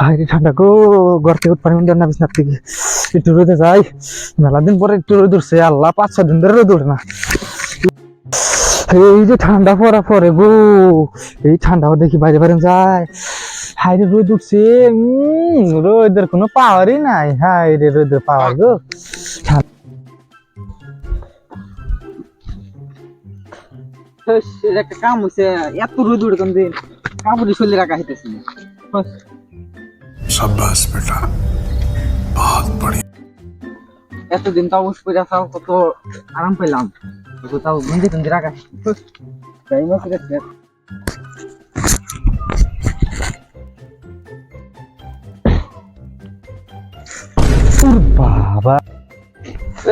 হাইরে ঠান্ডা গো, ঘর থেকে পানি উঠে না, বিছনার থেকে একটু রোদে যাই। মেলা দিন পরে একটু রোদ উঠছে, আল্লাহ 5-6 দিন ধরে রোদ উঠে না। এই যে ঠান্ডা পড়া পরে গো, এই ঠান্ডাও দেখি বাইরে বাইরে যায়। হাইরে রোদ উঠছে, রোদের কোনো পাওয়ারই নাই। হাইরে রোদের পাওয়ার গো। একটা কাম হয়েছে, এত রোদ উঠে কোন দিন কাপড় শরীরে রাখা হইতেছে না। शाबाश बेटा, बहुत बढ़िया। এতদিন তাও উস করে আসাও কত আরাম পেলাম, তাও গঞ্জি টঞ্জি রাখা তাই মতো গেছে। বাবা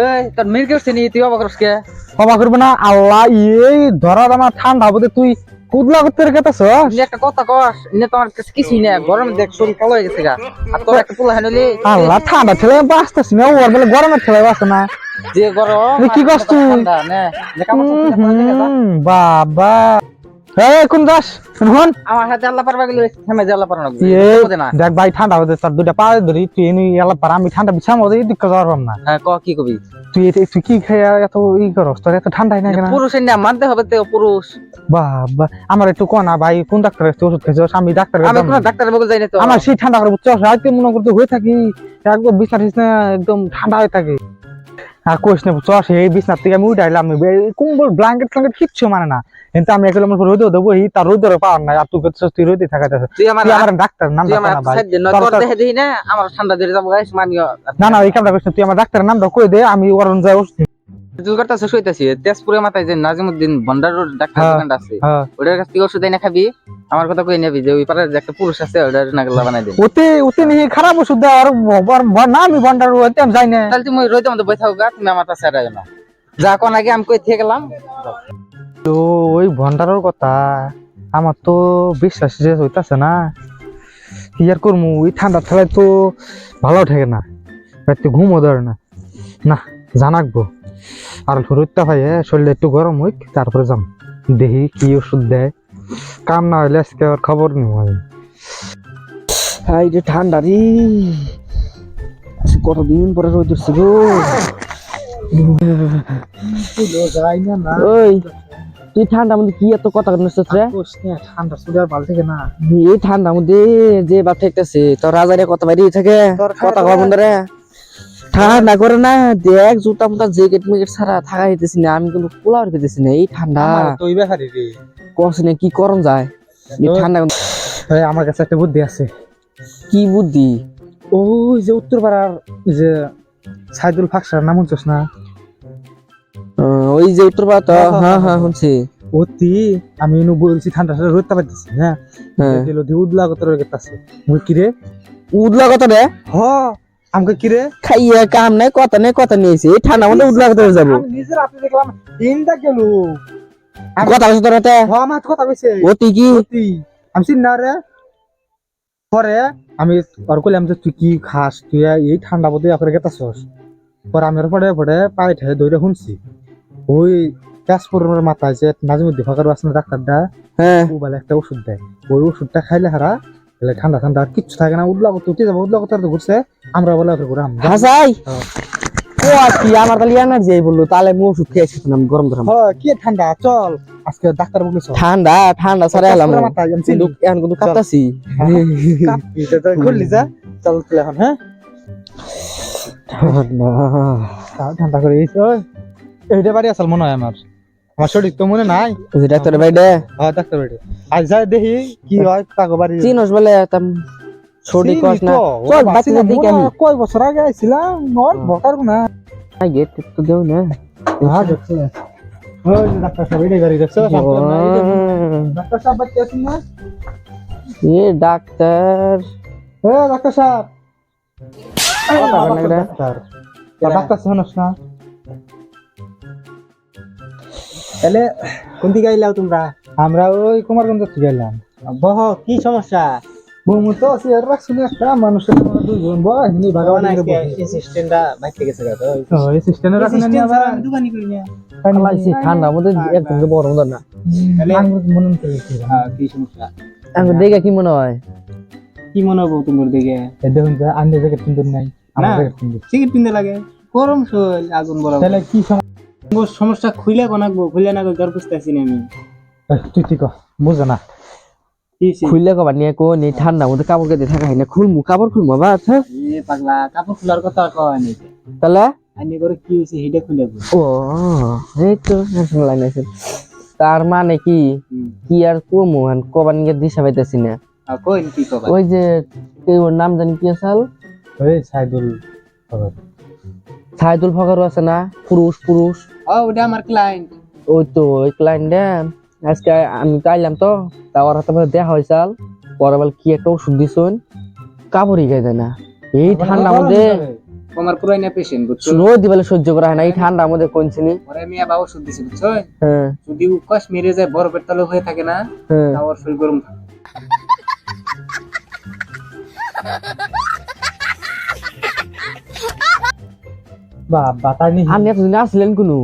এই তোর মির করছে নি, তুই অবাক করছিস কে? ক্ষমা করবে না আল্লাহ, এই ধরার আমার ঠান্ডা বোধে তুই কুদলা করতে রেখেছ। তুই একটা কথা কস, নে তোমার কাছে কিছুই না, গরমে দেখ শরীর কালো হয়ে গেছে গা। আর তোর একটা পোলা হানলি আল্লাহ, ঠান্ডা ঠেলে বাঁচতেছি না, ওর বলে গরমের ঠেলে বাঁচে না। যে গরম কি করছ তুই? ঠান্ডা নে যে কাপড় চোপড় পরে দেখে যা। বাবা কোন দাস হন আমার হাতে আল্লাহ পারবা গেলে থেমে যে আল্লাহ পারবা না। দেখ ভাই, ঠান্ডা হতে তার দুটা পা ধরি তুই এনে এলা পার, আমি ঠান্ডা বিছাম ওদের দিক যাওয়ার পাম না। হ্যাঁ ক কি কবি তুই কি খাইয়া এত ই করস, তোর এত ঠান্ডাই না কেন? পুরুষের না মানতে হবে তো, পুরুষ। বাবা আমার একটু কোনা ভাই, কোন ডাক্তার ওষুধ খেয়েছিস? আমি ডাক্তার, আমি কোন ডাক্তারের বলে যাই না তো। আমার সেই ঠান্ডা করে বুঝছস, রাতে মনে করতে হয়ে থাকি একদম বিছনা একদম ঠান্ডা হয়ে থাকে। আর কোশ না বুঝছস, এই বিছনার থেকে আমি উঠাইলাম, কম্বল ব্ল্যাঙ্কেট ফ্ল্যাঙ্কেট কিচ্ছু মানে না, কিন্তু আমি একদম রোদে দেবো, তার রোদের পাওয়ার নাই। আর তুই রোদে থাকাতে তুই আমার ডাক্তার নাম তুই আমার সাইড দে, তোর দেখে দেই না আমার ঠান্ডা ধরে যাবো গাইস মানিও। না এই কামটা করিস না, তুই আমার ডাক্তারের নামটা কই দে, আমি ওরন যাই ওষুধ। তুই করতেছিস শুইতাছি তেজপুরে মাথায় যে নাজিমউদ্দিন ভন্ডারের ডাক্তার দোকানটা আছে, ওটার কাছ থেকে ওষুধ এনে খাবি। আমার কথা কই নেবি যে ওই পাড়ার যে একটা পুরুষ আছে ওটার নাগলা বানাই দে। ওতে নিয়ে খারাপ ওষুধ দেয় আর না, আমি ভন্ডার ওতে আমি যাই না। তাহলে তুমি রইতে মধ্যে বসে থাকো, তুমি আমার কাছে আর না যা কোন আগে আমি কই থেকে গেলাম। তো ওই ভন্ডারের কথা আমার তো বিশ্বাস যে হইতাছে না, কি আর করবো। ওই ঠান্ডা ঠেলায় তো ভালো ঠেকে না, রাতে ঘুমও ধরে না। না জানাকবো, আর রোদটা ভাই শরীরে একটু গরম হইক, তারপরে যাম দেখি কি ওষুধ দেয়। কাম না হইলে আজকে আর খবর নিব আমি। এই যে ঠান্ডা রে, কতদিন পরে রোদ উঠছে গো। ওই তুই ঠান্ডার মধ্যে কি এত কথা বলছিস রে? ঠান্ডা শরীর আর ভালো থাকে না। এই ঠান্ডার মধ্যে যে বাপ ঠেকতেছে তোর রাজারে কথা বাইরে থাকে, কথা কম রে। ঠান্ডা করে না দেখ, জুতা মুতা জ্যাকেট মেকেট ছাড়া থাকা হইতেছি না, আমি কিন্তু পোলার পেতেছি না। এই ঠান্ডা তুই বেহারি রে, কষ্ট না কি করন যায় এই ঠান্ডা। আমার কাছে একটা বুদ্ধি আছে। কি বুদ্ধি? ওই যে উত্তর পাড়ার যে সাইদুল ফাকসার নাম শুনছস না? ওই যে উত্তর পাড়া, হ্যাঁ হ্যাঁ শুনছি। অতি আমি এনু বলছি ঠান্ডা রোদ পাইতেছি, হ্যাঁ দিল দি উদলা কত রোগেতাছে। মুই কি রে উদলা কথা রে? হ আমাকে কি রে খাইয়া কাম নাই, কথা নিয়েছি। এই ঠান্ডা মধ্যে উদলা কথা যাব? আমি নিজের আপনি দেখলাম ইনদা গেল কথা কইছ তোর হাতে? হ আমার কথা কইছে অতি কি অতি আমি চিন না রে। পরে আমি আর কইলাম যে তুই কি খাস, তুই এই ঠান্ডা মধ্যে করে গেতাছস। পরে আমি পরে পরে পাই ঠাই দইরা শুনছি ওই তেজপুরের মাথায় যে নাজিমুদ্দিন ফাঁকার আসলে ডাক্তারটা, হ্যাঁ ও বলে একটা ওষুধ দেয়, ওই ওষুধটা খাইলে হারা তাহলে ঠান্ডা ঠান্ডা আর কিচ্ছু থাকে না। উদলা করতে উঠে যাবো, উদলা করতে ঘুরছে, আমরা বলে ঘুরাম হাসাই। ও কি আমার তাহলে এনার্জি এই বললো, তাহলে আমি ওষুধ খেয়েছি না গরম গরম। কি ঠান্ডা, চল আজকে ডাক্তার বলে ঠান্ডা ঠান্ডা ছাড়া এলাম কিন্তু এখন কিন্তু কাঁপতাছি। খুললি যা, চল এখন। হ্যাঁ ঠান্ডা করে এইটা বাড়ি আসল মনে হয় আমার, আমার শরীর তো মনে নাই। ডাক্তারের বাইরে? হ্যাঁ ডাক্তার বাড়ি আজ যাই দেখি কি হয়। কাকো বাড়ি চিনস বলে ছড়ি কস না, চল বাতি দেখি। আমি কয় বছর আগে আইছিলাম, নট বকার না গেট তো দেও না। হ্যাঁ দেখছ ওই যে ডাক্তার সাহেব এই গাড়ি দেখছ, ডাক্তার সাহেব বাচ্চা আছেন না? এ ডাক্তার, এ ডাক্তার সাহেব, ডাক্তার ডাক্তার শুনস না? তাহলে কোন দিকে আইলাও তোমরা? আমরা ওই কুমারগঞ্জ থেকে এলাম। বহ কি সমস্যা? বমু তো সিয়ার রাখছুন একটা মানুষের আমরা দুইজন বয় নি ভগবান ভাগাবাগি আজকে করে অ্যাসিস্ট্যান্টটা বাইতে গেছে গা তো এই সিস্টেমে রাখুন নি আবার আমি দোকানি করি না খালাইছি ঠান্ডা মধ্যে একদম বড় মতো না আঙ্গুর মনন করে কি কি সমস্যা আমি দেখে কি মনে হয় কি মনে হবো তোমার দিকে এই দেখুন যে আন্ডে জ্যাকেট কিনতে নাই আমার না। জ্যাকেট কিনতে সিগারেট পিনতে লাগে গরম শোল আগুন বড় তাহলে কি সমস্যা খুইলে কোনাকবো খুইলে না জ্বর বুঝতেছি না আমি তুই ঠিক বুঝ না কি হইছে? খুললে কবার নিয়ে কো নি ঠান্ডা মধ্যে কাপড় কেটে থাকা হয় না খুলমু কাপড় খুলমু আবার হ্যাঁ এ পাগলা কাপড় খোলার কথা কয় নাই তাহলে আইনি করে কি হইছে হেডে খুলে বল ও এই তো লাইন আছে তার মানে কি কি আর কমু কবার নিয়ে দিশা পাইতেছি না কই কি কবা ওই যে এই ওর নাম জানি কি আসাল ওই সাইদুল খবর সাইদুল ফকারও আছে না পুরুষ পুরুষ ওটা আমার ক্লায়েন্ট ওই তো ওই ক্লায়েন্ট আজকে আমি চাইলাম তো তা ওর হাতে মধ্যে দেখা হয়েছাল পরে বল কি একটা ওষুধ দিছুন কাপড়ই গায়ে দেয় না এই ঠান্ডার মধ্যে আমার পুরাইনা পেশেন্ট বুঝছো রোদ বলে সহ্য করা হয় না এই ঠান্ডার মধ্যে কোনছিনি ওরে মিয়া বাবা ওষুধ দিছে বুঝছো হ্যাঁ যদি উকাশ মেরে যায় বরফের তলে হয়ে থাকে না হ্যাঁ তা ওর শরীর গরম থাকে বাবা তাই নি আপনি এতদিন আসলেন কোনো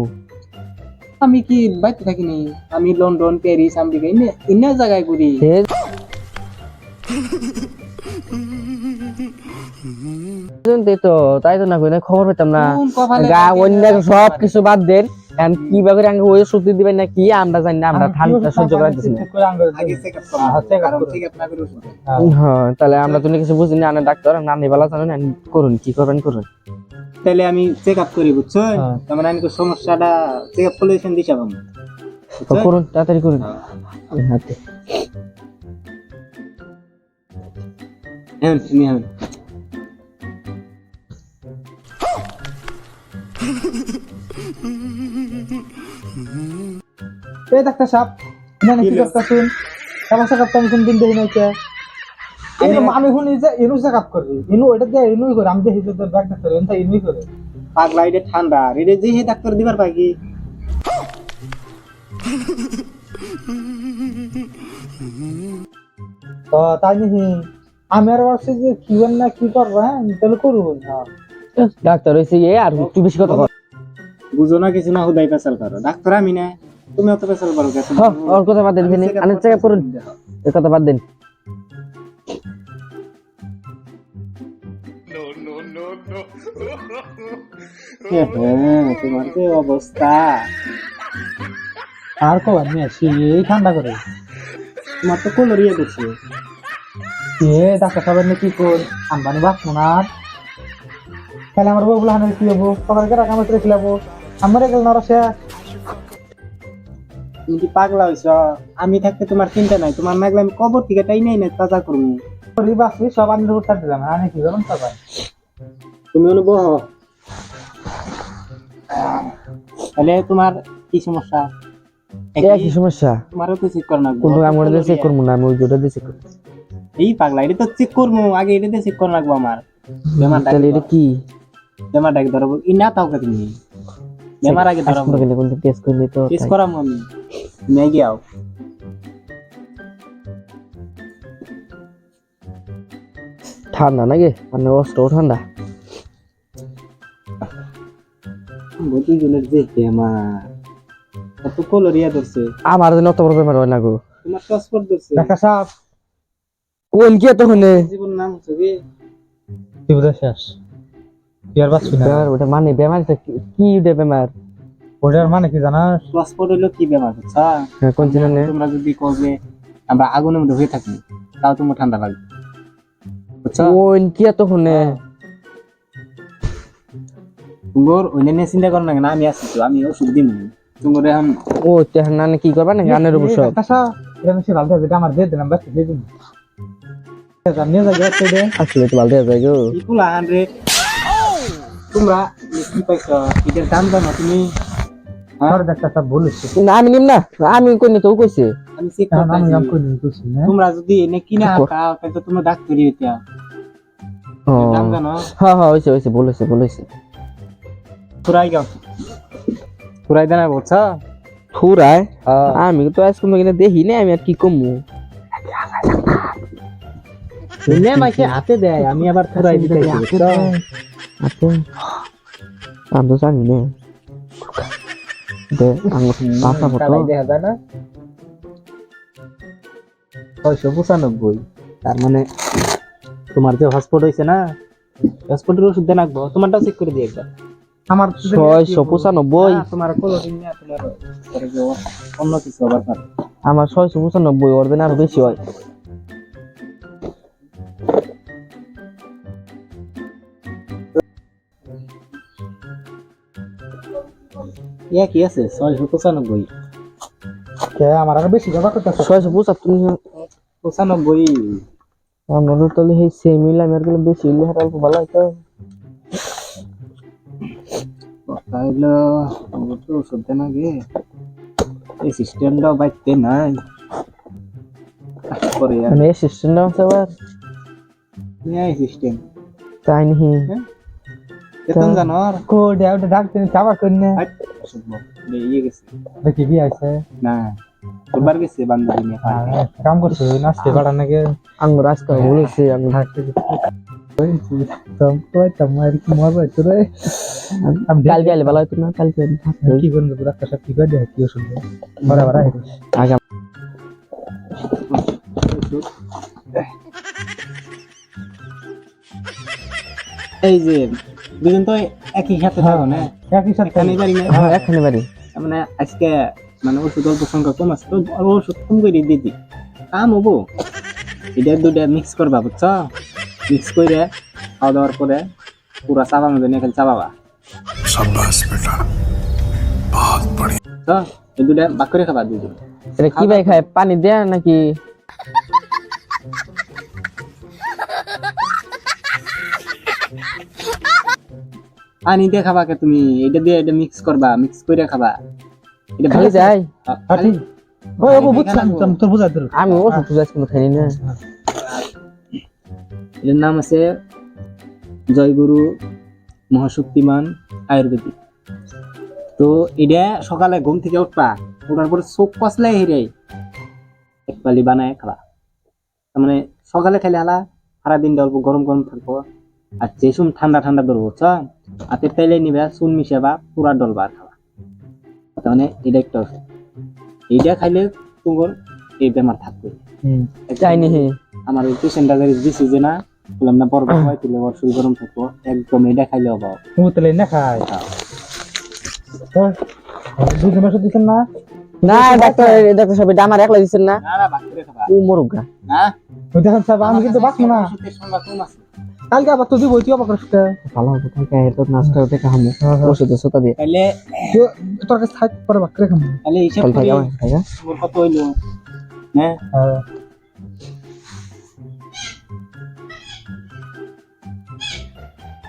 আমি কি বাইতে থাকিনি আমি লন্ডন প্যারিস আমেরিকা ইন্না জায়গায় ঘুরি তো তাই তো না কই না খবর পেতাম না কোন কপালে গা থাকে অন্য না, সব কিছু বাদ দেন এখন কি ভাবে আঙ্গে ওই ওষুধ দিবেন না কি আমরা জানি না আমরা ঠান্ডা সহ্য করা দিছি না আগে চেক আপ করা check up কারণ করো। চেক আপ না করে ওষুধ দেয়। হ্যাঁ তাহলে আমরা তো কিছু বুঝি না আনে ডাক্তার নানি বালা জানেন করুন কি করবেন করুন তাহলে আমি চেক আপ করি বুঝছো হ্যাঁ। তার মানে আমি তো সমস্যাটা চেক আপ করলে সেন দিশা পাবো তো করুন তাড়াতাড়ি করুন হাতে হ্যাঁ তুমি হ্যাঁ এই ডাক্তার সাহেব না কি করতেছেন সমস্যা করতে আমি কোন দিন দেখি নাই কে আমি শুনি যে ইনু চেক আপ করবি ইনু এটা দিয়ে ইনুই করে আমি দেখি যে তোর ব্যাগ ডাক্তার এটা ইনুই করে পাগলা এটা ঠান্ডা এটা যে হে ডাক্তার দিবার পাই কি তো তাই নি আমি আর ভাবছি যে কি না কি করবো হ্যাঁ তাহলে করবো হ্যাঁ ডাক্তার হইছে এ আর একটু বেশি কথা কর বুঝো না কিছু না হুদাই পেশাল করো ডাক্তার আমি না তুমি অত পেশাল করো কেন হ্যাঁ ওর কথা বাদ দেন ফেনি আনে চেক করুন এর কথা বাদ দেন হ্যাঁ তোমার যে অবস্থা আর কবার নিয়ে আসি এই ঠান্ডা করে তোমার তো কলরিয়ে দিচ্ছে এ ডাক্তার সাহেবের নাকি কর আম্বানি বাঁচবো না আর। তাহলে আমার বউগুলো হানের কি হবো সকালকে টাকা মাত্র খিলাবো আমার গেল না ওরা শেষ তুমি কি পাগলা হইছ আমি থাকতে তোমার চিন্তা নাই তোমার নাগলে আমি কবর থেকে তাই নাই না তাজা করবো করি বাঁচবি সব আনন্দ উত্তর দিলাম আমি কি করলাম সবাই তুমি অনুভব তাহলে তোমার কি সমস্যা এ কি সমস্যা তোমারও তো চেক করো না কোন কাম করে চেক করব না আমি ওই দুটো দিয়ে চেক করব এই পাগলা এটা তো চেক করবো আগে এটা চেক করে রাখবো আমার বেমারটা তাহলে এটা কি বেমারটাকে ধরবো ই না তাও তুমি বেমার আগে ধরবো আজকে গেলে কোন টেস্ট করলে তো টেস্ট করাবো আমি তুমি গিয়াও ঠান্ডা নাকি মানে অস্ত্র ঠান্ডা বলছি জনের যে বেমার কত কলরিয়া ধরছে আমার জন্য অত বড় বেমার হয় না গো তোমার পাসপোর্ট ধরছে ডাক্তার সাহেব কোন কি এত হনে জীবন নাম হচ্ছে কি কি বোধহয় শেষ কি আর বাঁচবি না বেমার ওটা মানে বেমার কি ওটা বেমার ওটার মানে কি জানাস পাসপোর্ট হলো কি বেমার বুঝছা কোন চিনে তোমরা যদি কও যে আমরা আগুনের মধ্যে হয়ে থাকি তাও তোমার ঠান্ডা লাগবে বুঝছো কোন কি এত হনে তোমার অন্যান্য চিন্তা করো না কেন আমি আছি তো আমি ওষুধ দিন তোমার এখন ও তেহান না কি করবা না গানের উপর সব ডাক্তার সাহেব এটা বেশি ভালো থাকবে আমার দিয়ে দিলাম বাচ্চা দিয়ে দিন নিয়ে যাই গেছে রে আসলে তো ভালো যায় গো ইকুলা রে তোমরা কি পাইছো এটার দাম জানো তুমি আর ডাক্তার সাহেব বলেছে না আমি নিম না আমি কই তো কইছে আমি চেক আমি করতেছি নাম কই নিয়ে কইছি না তোমরা যদি এনে কিনা খাও তাহলে তো তোমরা ডাক্তারি হইতা ও দাম জানো হ্যাঁ হ্যাঁ হইছে বলেছে পুরাই গাও পুরাই দেনা বুঝছো ফুরায় আমি তো আজকে কিনা দেখি না আমি আর কি কমু এনে মাইকে হাতে দেয় আমি আবার থুরাই দিতে হাতে আমি তো জানি না দে আঙুর পাতা মতো দেখা যায় না 695 তার মানে তোমার যে হসপিটাল হইছে না হসপিটালের ওষুধ দেন রাখবো তোমারটা চেক করে দিই একবার আমার 695 তোমার কোলোডিন না তোমার অন্য কিছু আবার পারে আমার 695 ওর দিন আরো বেশি হয় ইয়া কি আছে 695 কে আমার আরো বেশি ব্যবহার করতেছে 675 95 আমরা তাহলে এই সেম মিলা মের গেলে বেশি হলে হারাল ভালো হতো তাইলো আমার তো ওষুধ দেন আগে এই সিস্টেমটা বাইতে নাই পরে আর মানে সিস্টেম আছে আবার এই সিস্টেম তাই নি কেতন জানোর কো দেওটা ডাকতে চাবা করনে ওষুধ ইয়ে গেছে দেখি বি আছে না তোবার গেছে বান্ধবী নিয়ে কাম করছে নাচতে পারা নাকি আঙ্গুর আজকে বলেছে আমি হাঁটতে তোমার কি মজা হচ্ছে রে কালকে আইলে ভালো হতো না কালকে কি করবে পুরা কাছে কি করে দেখ কি ওষুধ বড় বড় আগে এই যে দুজন তো একই সাথে থাকো না একই সাথে এখানেই পারি না হ্যাঁ এখানে বাড়ি মানে আজকে মানে ওষুধ অল্প সংখ্যা কম আছে তো ওষুধ কম করে দিতি কাম হবো এটা দুটা মিক্স করবা বুঝছ মিক্স করে খাওয়া দাওয়ার পরে পুরা চাবা মধ্যে নিয়ে খালি চাবাবা शाबाश बेटा बहुत बढ़िया তো এই দুটা বাক করে খাবা দুজন এটা কি ভাই খায় পানি দেয়া নাকি পানি দিয়ে খাবা কে তুমি এটা দিয়ে এটা মিক্স করবা মিক্স করে খাবা এটা খালি যাই খালি ওই বাবু বুঝছাম তোর বুঝা দর আমি ওষুধ টুজ আজকে খাইনি না এর নাম আছে জয়গুরু মহাশক্তিমান আয়ুর্বেদিক তো এটা সকালে ঘুম থেকে উঠবা ওঠার পরে চোখ পাসলে হেরে এক পালি বানায় খাবা তার মানে সকালে খাইলে হালা সারা দিন অল্প গরম গরম থাকবো আর যে সময় ঠান্ডা ঠান্ডা ধরবো বুঝছ হাতের তাইলে নিবা চুন মিশাবা পুরা ডলবা আর খাবা তার মানে এটা একটা ওষুধ এইটা খাইলে তোমার এই বেমার থাকবে চাইনি হে আমার ওই পেশেন্টটা দিছি যে না বললাম না বরফ খাওয়াই তুলে ওর শরীর গরম থাকবো একদম এটা খাইলে অভাব মুতলে না খায় দুই মাস দিছেন না না ডাক্তার সাহেব এটা আমার একলা দিছেন না না না ভাগ করে খাবা ও মরুগা না ওই দেখেন স্যার আমি কিন্তু বাঁচবো না ওষুধের সংখ্যা কম আছে কালকে আবার তো দিব তুই আবার করিস ভালো হবে কালকে এটা নাস্তা ওটা খামু ওষুধ সোতা দিয়ে তাহলে তোর কাছে থাক পরে বাকরে খাম তাহলে হিসাব কাল করি খাইয়া খাইয়া তোমার কত হইলো হ্যাঁ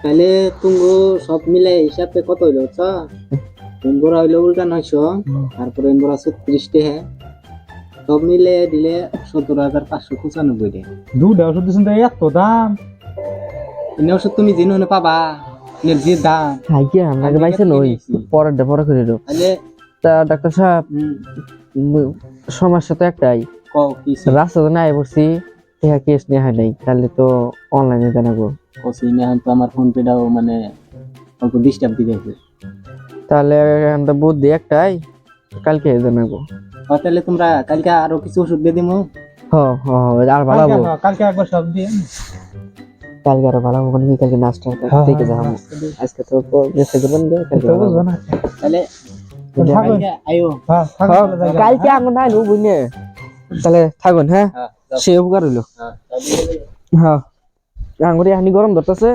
তাহলে তুমি সব মিলে হিসাবে কত হইলো বুঝছো এমবোরা হইলো উল্টা 900 তারপরে এমবোরা 36 টাকা সব মিলে দিলে 17,595 টাকা দুটা ওষুধ দিছেন তাই এত দাম এনে ওষুধ তুমি জেনে পাবা এর যে দাম খাইয়া আমাকে পাইছে নই পরেরটা পরে করে দাও তাহলে তা ডাক্তার সাহেব সমস্যা তো একটাই কও কি রাস্তাতে নাই বসছি টেহা কেস নেওয়া হয় নাই তাহলে তো অনলাইনে জানাবো কসি না তো আমার ফোন পেটাও মানে অল্প ডিস্টার্ব দিতেছে তাহলে আমরা বুদ্ধি একটাই কালকে জানাবো তাহলে তোমরা কালকে আরো কিছু ওষুধ দিয়ে দিমু হ হ আর ভালো হবো কালকে একবার সব দিয়ে কালকে আরো ভালো হবো নাকি কালকে নাস্তা থেকে যাবো আজকে তো গেছে করবেন কালকে ভালো হবো। তাহলে কালকে আইও কালকে আঙুন নাই বুঝলে তাহলে থাকুন হ্যাঁ সে উপকার হইলো হ্যাঁ আঙুরে হানি গরম ধরতেছে